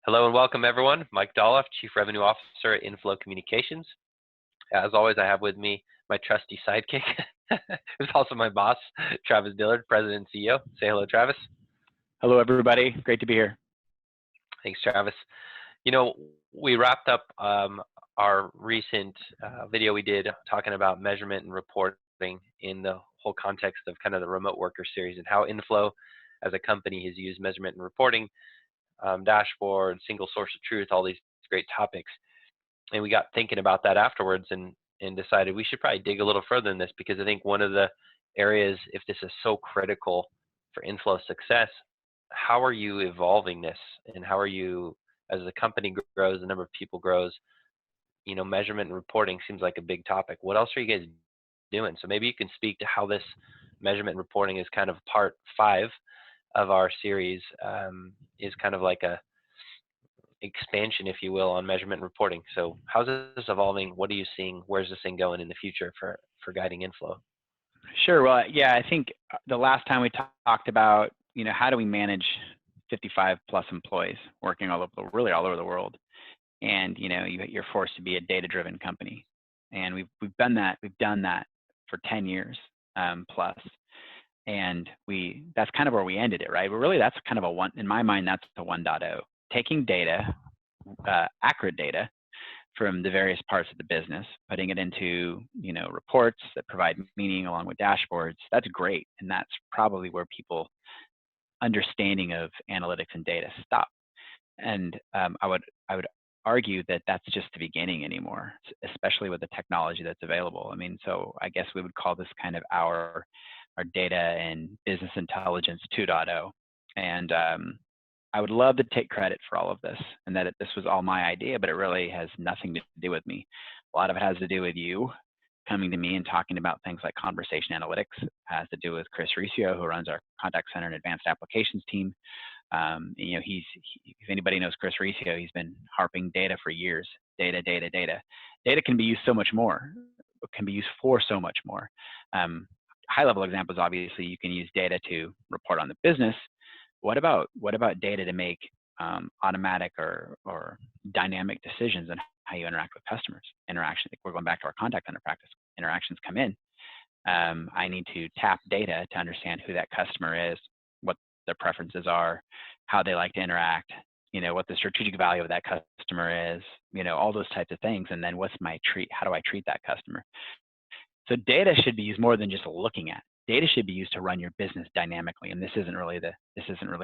Hello and welcome everyone. Mike Doloff, Chief Revenue Officer at Inflow Communications. As always, I have with me my trusty sidekick, who's also my boss, Travis Dillard, President and CEO. Say hello, Travis. Hello, everybody. Great to be here. Thanks, Travis. You know, we wrapped up our recent video we did talking about measurement and reporting in the whole context of kind of the remote worker series and how Inflow as a company has used measurement and reporting, dashboard, single source of truth, all these great topics. And we got thinking about that afterwards and decided we should probably dig a little further in this, because I think one of the areas, if this is so critical for Inflow success, how are you evolving this, and how are you, as the company grows, the number of people grows, you know, measurement and reporting seems like a big topic. What else are you guys doing? So maybe you can speak to how this measurement and reporting is kind of part 5 of our series, is kind of like a expansion, if you will, on measurement and reporting. So how's this evolving? What are you seeing? Where's this thing going in the future for guiding Inflow? Sure. Well, yeah, I think the last time we talked about, you know, how do we manage 55 plus employees working really all over the world, and you know, you're forced to be a data-driven company, and we've done that for 10 years plus, and that's kind of where we ended it, right? But really, that's kind of in my mind, that's the 1.0. Taking data, accurate data from the various parts of the business, putting it into, you know, reports that provide meaning along with dashboards. That's great, and that's probably where people understanding of analytics and data stop. And I would argue that that's just the beginning anymore, especially with the technology that's available. I mean, so I guess we would call this kind of our data and business intelligence 2.0. And I would love to take credit for all of this, and that this was all my idea, but it really has nothing to do with me. A lot of it has to do with you coming to me and talking about things like conversation analytics. It has to do with Chris Riccio, who runs our contact center and advanced applications team. You know, if anybody knows Chris Riccio, he's been harping data for years. Data, data, data. Data can be used so much more. It can be used for so much more. High-level examples, obviously, you can use data to report on the business. What about data to make automatic or dynamic decisions on how you interact with customers? Interaction, we're going back to our contact center practice. Interactions come in. I need to tap data to understand who that customer is, what their preferences are, how they like to interact, you know, what the strategic value of that customer is, you know, all those types of things. And then how do I treat that customer? So data should be used more than just looking at. Data should be used to run your business dynamically, and this isn't really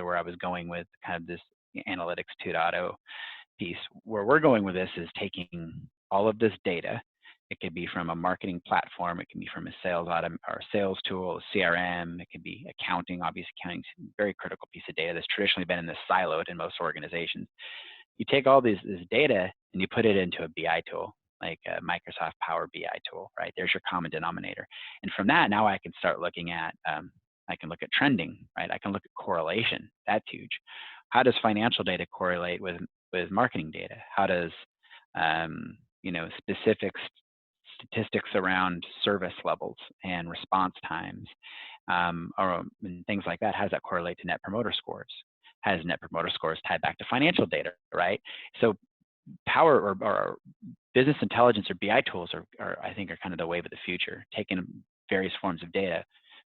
where I was going with kind of this analytics 2.0 piece. Where we're going with this is taking all of this data. It could be from a marketing platform, it can be from a sales tool, a CRM, it could be accounting. Obviously, accounting is a very critical piece of data that's traditionally been in this siloed in most organizations. You take all this data and you put it into a BI tool, like a Microsoft Power BI tool, right? There's your common denominator. And from that, now I can start looking at, I can look at trending, right? I can look at correlation. That's huge. How does financial data correlate with marketing data? How does, you know, specific statistics around service levels and response times, or things like that, how does that correlate to net promoter scores? How does net promoter scores tied back to financial data, right? So power or business intelligence or BI tools are I think are kind of the wave of the future, taking various forms of data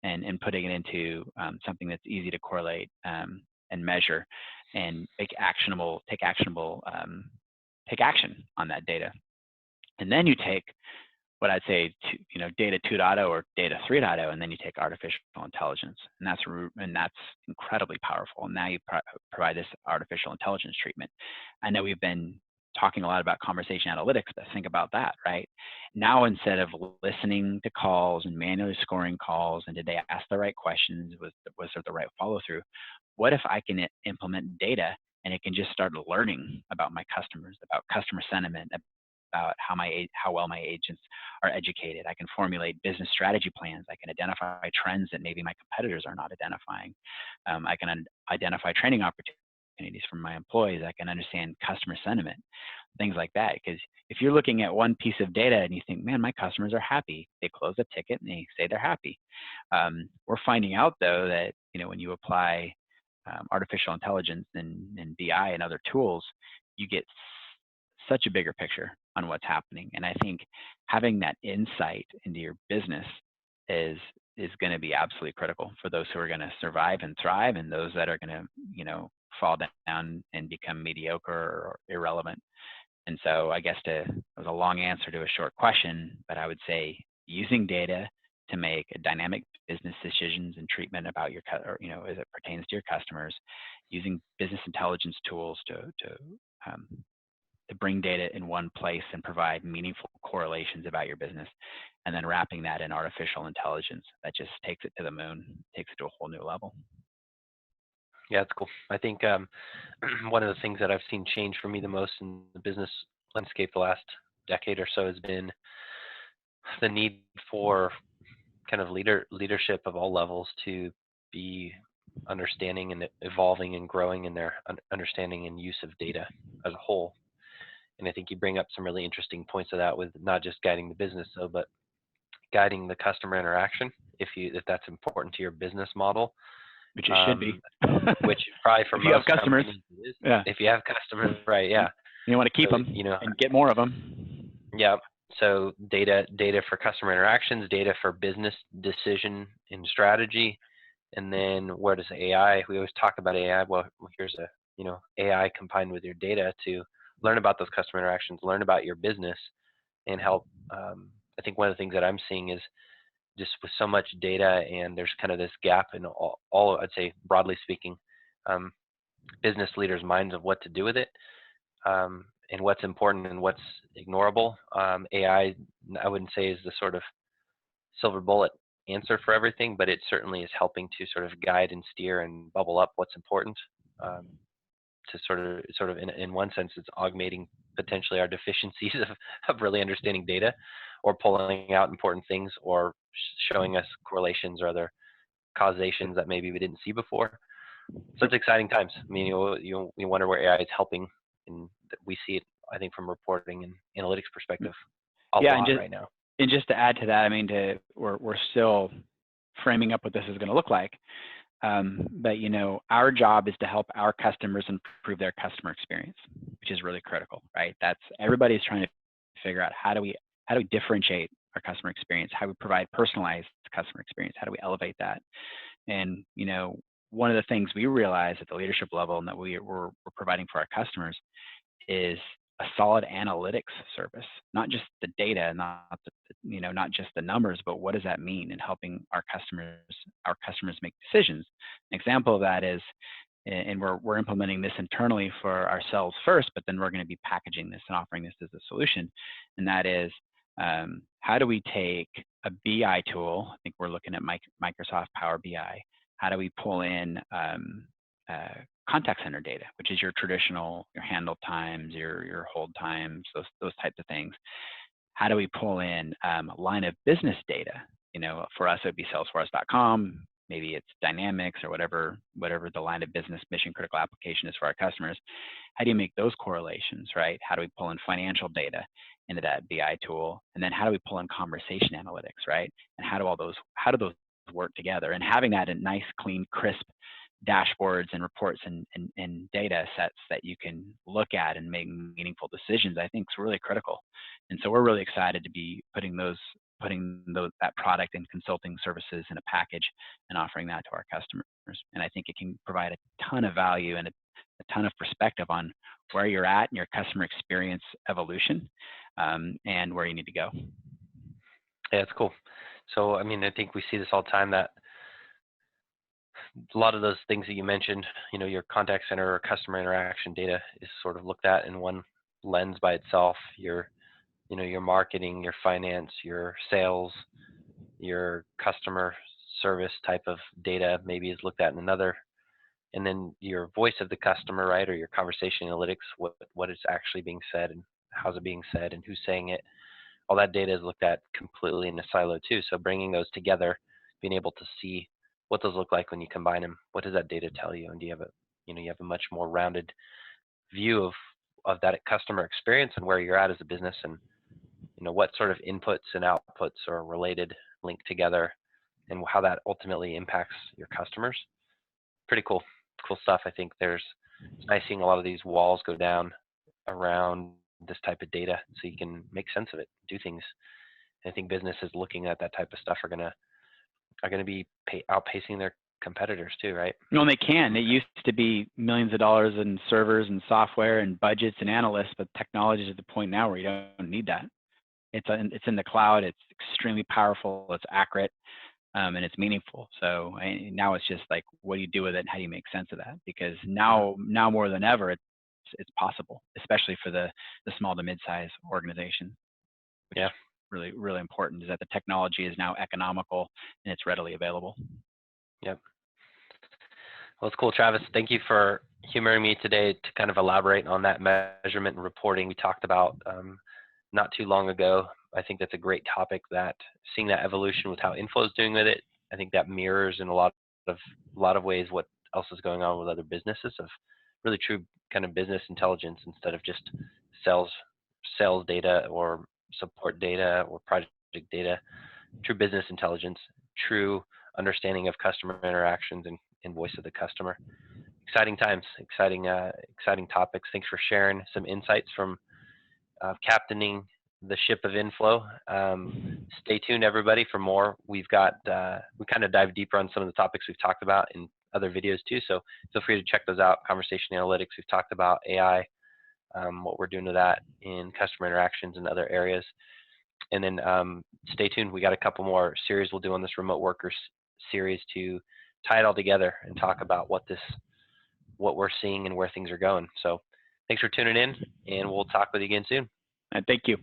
and putting it into something that's easy to correlate and measure and take action on that data. And then you take what I'd say, you know, data 2.0 or data 3.0, and then you take artificial intelligence, and that's incredibly powerful. And now you provide this artificial intelligence treatment. I know we've been talking a lot about conversation analytics, but think about that, right? Now, instead of listening to calls and manually scoring calls, and did they ask the right questions, was there the right follow through? What if I can implement data and it can just start learning about my customers, about customer sentiment, about how well my agents are educated. I can formulate business strategy plans. I can identify trends that maybe my competitors are not identifying. I can identify training opportunities for my employees. I can understand customer sentiment, things like that. Because if you're looking at one piece of data and you think, man, my customers are happy, they close a ticket and they say they're happy. We're finding out though that, you know, when you apply artificial intelligence and BI and other tools, you get such a bigger picture on what's happening. And I think having that insight into your business is going to be absolutely critical for those who are going to survive and thrive, and those that are going to, fall down and become mediocre or irrelevant. And so I guess it was a long answer to a short question, but I would say using data to make dynamic business decisions and treatment about your, as it pertains to your customers, using business intelligence tools to bring data in one place and provide meaningful correlations about your business, and then wrapping that in artificial intelligence that just takes it to the moon, takes it to a whole new level. Yeah, it's cool. I think one of the things that I've seen change for me the most in the business landscape the last decade or so has been the need for kind of leadership of all levels to be understanding and evolving and growing in their understanding and use of data as a whole. And I think you bring up some really interesting points of that, with not just guiding the business though, but guiding the customer interaction, if that's important to your business model. Which it should be. Which probably for if you have customers, is. Yeah. If you have customers, right? Yeah. You want to keep them, and get more of them. Yeah. So data for customer interactions, data for business decision and strategy, and then where does AI? We always talk about AI. Well, here's AI combined with your data to learn about those customer interactions, learn about your business, and help. I think one of the things that I'm seeing is, just with so much data, and there's kind of this gap in all I'd say, broadly speaking, business leaders' minds of what to do with it, and what's important and what's ignorable. AI, I wouldn't say is the sort of silver bullet answer for everything, but it certainly is helping to sort of guide and steer and bubble up what's important. To sort of in one sense, it's augmenting potentially our deficiencies of really understanding data, or pulling out important things, or showing us correlations or other causations that maybe we didn't see before. So it's exciting times. I mean, you wonder where AI is helping, and we see it, I think, from reporting and analytics perspective a lot right now. And just to add to that, I mean, we're still framing up what this is going to look like. But our job is to help our customers improve their customer experience, which is really critical, right? That's everybody's trying to figure out how do we differentiate our customer experience, how we provide personalized customer experience, how do we elevate that. And one of the things we realize at the leadership level and that we're providing for our customers is a solid analytics service, not just the data, not just the numbers, but what does that mean in helping our customers make decisions. An example of that is, and we're implementing this internally for ourselves first, but then we're going to be packaging this and offering this as a solution. And that is, how do we take a BI tool? I think we're looking at Microsoft Power BI. How do we pull in contact center data, which is your traditional, your handle times, your hold times, those types of things? How do we pull in line of business data? For us, it would be Salesforce.com. Maybe it's Dynamics or whatever the line of business mission critical application is for our customers. How do you make those correlations, right? How do we pull in financial data into that BI tool? And then how do we pull in conversation analytics, right? And how do those work together? And having that in nice, clean, crisp dashboards and reports and data sets that you can look at and make meaningful decisions, I think is really critical. And so we're really excited to be putting that product and consulting services in a package and offering that to our customers. And I think it can provide a ton of value and a ton of perspective on where you're at in your customer experience evolution, and where you need to go. Yeah, it's cool. So, I mean, I think we see this all the time, that a lot of those things that you mentioned, your contact center or customer interaction data is sort of looked at in one lens by itself. Your marketing, your finance, your sales, your customer service type of data maybe is looked at in another. And then your voice of the customer, right, or your conversation analytics, what is actually being said and how's it being said and who's saying it. All that data is looked at completely in a silo too. So bringing those together, being able to see what those look like when you combine them, what does that data tell you? And do you have you have a much more rounded view of that customer experience and where you're at as a business, and what sort of inputs and outputs are related, linked together, and how that ultimately impacts your customers. Pretty cool. cool stuff. I think it's nice seeing a lot of these walls go down around this type of data so you can make sense of it, do things. And I think businesses looking at that type of stuff are gonna be outpacing their competitors too, right? No, and they can. It used to be millions of dollars in servers and software and budgets and analysts, but technology is at the point now where you don't need that. It's in the cloud. It's extremely powerful. It's accurate, and it's meaningful. So now it's just like, what do you do with it? And how do you make sense of that? Because now more than ever, it's possible, especially for the small to mid-size organization. Which is really, really important, is that the technology is now economical and it's readily available. Yep. Well, it's cool, Travis. Thank you for humoring me today to kind of elaborate on that measurement and reporting we talked about not too long ago. I think that's a great topic, that seeing that evolution with how Inflow is doing with it. I think that mirrors in a lot of ways what else is going on with other businesses, of really true kind of business intelligence instead of just sales data or support data or project data. True business intelligence, true understanding of customer interactions and voice of the customer. Exciting times, exciting topics. Thanks for sharing some insights from captaining the ship of Inflow. Stay tuned, everybody, for more. We kind of dive deeper on some of the topics we've talked about in other videos too, so feel free to check those out. Conversation analytics, we've talked about AI, what we're doing to that in customer interactions and other areas. And then stay tuned. We got a couple more series we'll do on this remote workers series to tie it all together and talk about what we're seeing and where things are going. So thanks for tuning in, and we'll talk with you again soon. Thank you.